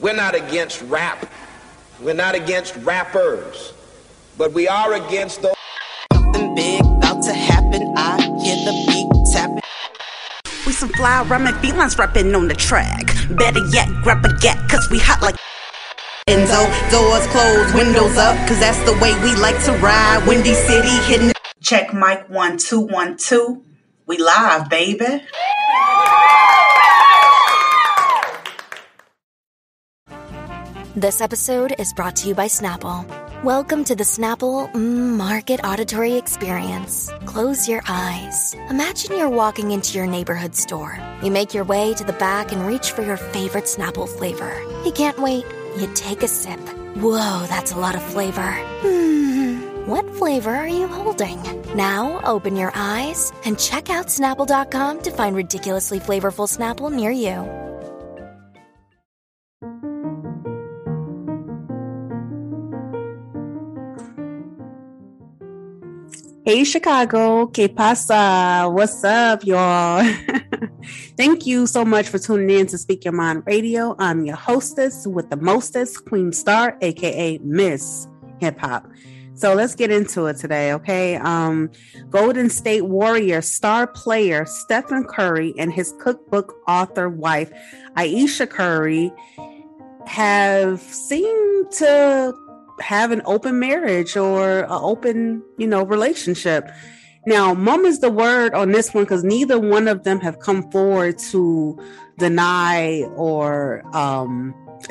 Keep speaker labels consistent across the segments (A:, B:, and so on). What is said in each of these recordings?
A: We're not against rap. We're not against rappers. But we are against those.
B: Something big about to happen. I hear the beat tapping.
C: We some fly rhyming felines rapping on the track. Better yet, grab a gat, cause we hot like Enzo. Doors closed, windows up, cause that's the way we like to ride. Windy City hitting. Check mic 1 2 1 2. We live, baby.
D: This episode is brought to you by Snapple. Welcome to the Snapple Market Auditory Experience. Close your eyes. Imagine you're walking into your neighborhood store. You make your way to the back and reach for your favorite Snapple flavor. You can't wait. You take a sip. Whoa, that's a lot of flavor. What flavor are you holding? Now open your eyes and check out Snapple.com to find ridiculously flavorful Snapple near you.
E: Hey, Chicago. Que pasa? What's up, y'all? Thank you so much for tuning in to Speak Your Mind Radio. I'm your hostess with the mostest, Queen Star, a.k.a. Miss Hip Hop. So let's get into it today, okay? Golden State Warrior star player Stephen Curry and his cookbook author wife, Ayesha Curry, have seemed to have an open marriage or an open, relationship. Now, mum is the word on this one because neither one of them have come forward to deny or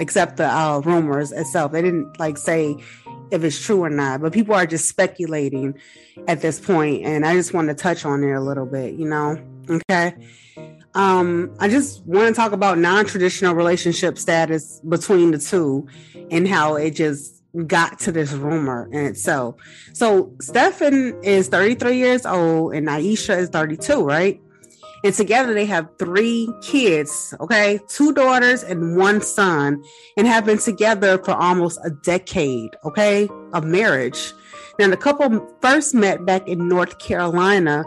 E: accept the rumors itself. They didn't say if it's true or not, but people are just speculating at this point. And I just want to touch on it a little bit, Okay. I just want to talk about non-traditional relationship status between the two and how it just got to this rumor in itself. So Stephen is 33 years old and Ayesha is 32, right? And together they have 3 kids, okay? 2 daughters and 1 son, and have been together for almost a decade, okay, of marriage. Now the couple first met back in North Carolina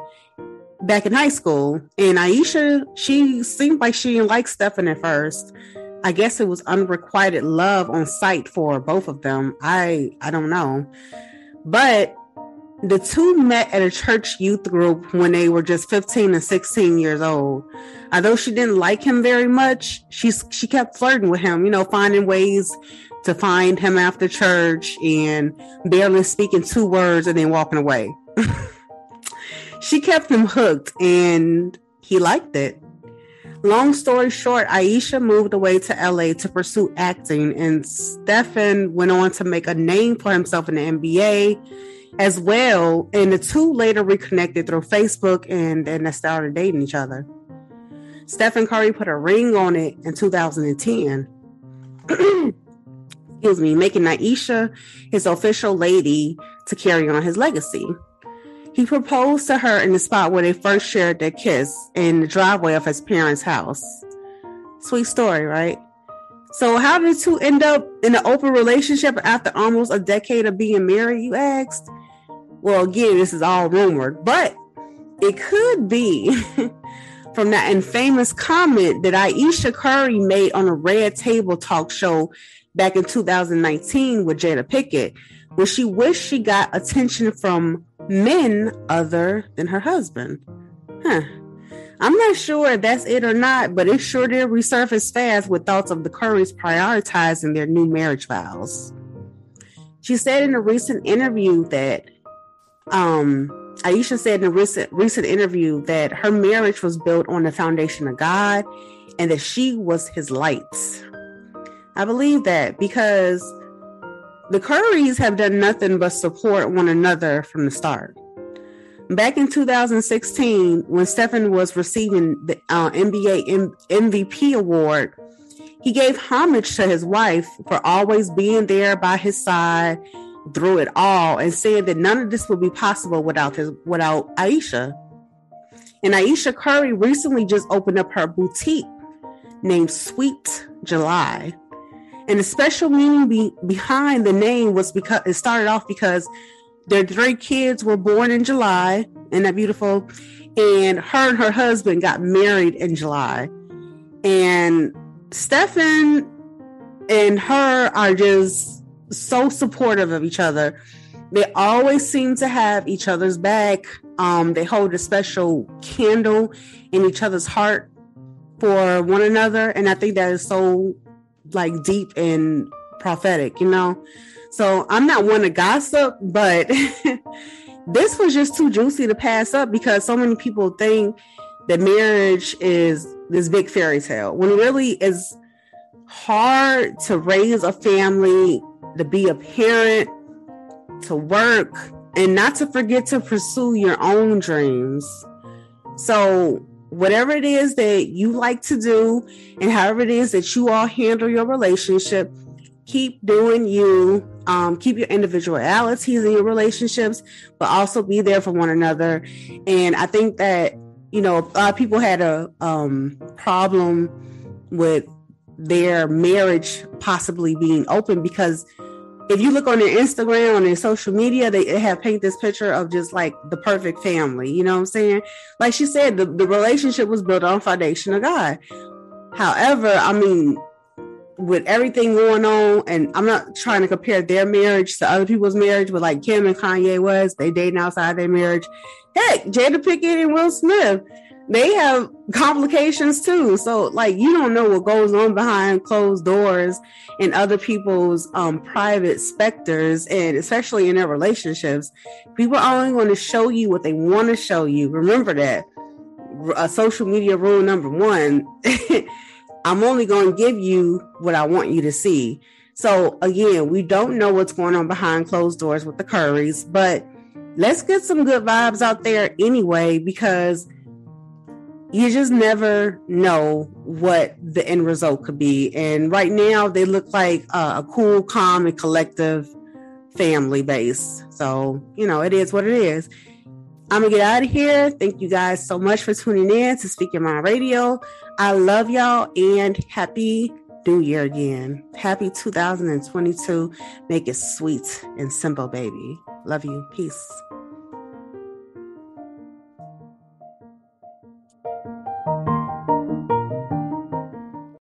E: back in high school, and Ayesha, she seemed like she didn't like Stephen at first. I guess it was unrequited love on sight for both of them. I don't know. But the two met at a church youth group when they were just 15 and 16 years old. Although she didn't like him very much, she kept flirting with him, finding ways to find him after church and barely speaking 2 words and then walking away. She kept him hooked and he liked it. Long story short, Ayesha moved away to LA to pursue acting, and Stephen went on to make a name for himself in the NBA as well. And the two later reconnected through Facebook and they started dating each other. Stephen Curry put a ring on it in 2010. Excuse me, making Ayesha his official lady to carry on his legacy. He proposed to her in the spot where they first shared their kiss in the driveway of his parents' house. Sweet story, right? So how did the two end up in an open relationship after almost a decade of being married, you asked? Well, again, this is all rumored, but it could be from that infamous comment that Ayesha Curry made on a Red Table talk show back in 2019 with Jada Pinkett, where she wished she got attention from men other than her husband. I'm not sure if that's it or not, but it sure did resurface fast with thoughts of the Currys prioritizing their new marriage vows. She said in a recent interview that Ayesha said in a recent interview that her marriage was built on the foundation of God and that she was his light. I believe that because the Currys have done nothing but support one another from the start. Back in 2016, when Stephen was receiving the NBA MVP award, he gave homage to his wife for always being there by his side through it all and said that none of this would be possible without Ayesha. And Ayesha Curry recently just opened up her boutique named Sweet July. And the special meaning behind the name was because it started off because their 3 kids were born in July. Isn't that beautiful? And her husband got married in July. And Stephen and her are just so supportive of each other. They always seem to have each other's back. They hold a special candle in each other's heart for one another. And I think that is so like deep and prophetic, you know? So I'm not one to gossip, but this was just too juicy to pass up because so many people think that marriage is this big fairy tale when it really is hard to raise a family, to be a parent, to work, and not to forget to pursue your own dreams. So whatever it is that you like to do and however it is that you all handle your relationship, keep doing you. Keep your individualities in your relationships, but also be there for one another. And I think that, you know, a lot of people had a problem with their marriage possibly being open because if you look on their Instagram, on their social media, they have painted this picture of just like the perfect family. You know what I'm saying? Like she said, the relationship was built on foundation of God. However, I mean, with everything going on, and I'm not trying to compare their marriage to other people's marriage, but like Kim and Kanye was, they dating outside their marriage. Heck, Jada Pinkett and Will Smith, they have complications too. So like, you don't know what goes on behind closed doors in other people's private specters, and especially in their relationships. People are only going to show you what they want to show you. Remember that. Social media rule number 1. I'm only going to give you what I want you to see. So again, we don't know what's going on behind closed doors with the Currys, but let's get some good vibes out there anyway, because you just never know what the end result could be. And right now they look like a cool, calm, and collective family base. So, you know, it is what it is. I'm going to get out of here. Thank you guys so much for tuning in to Speak Your Mind Radio. I love y'all and happy New Year again. Happy 2022. Make it sweet and simple, baby. Love you. Peace.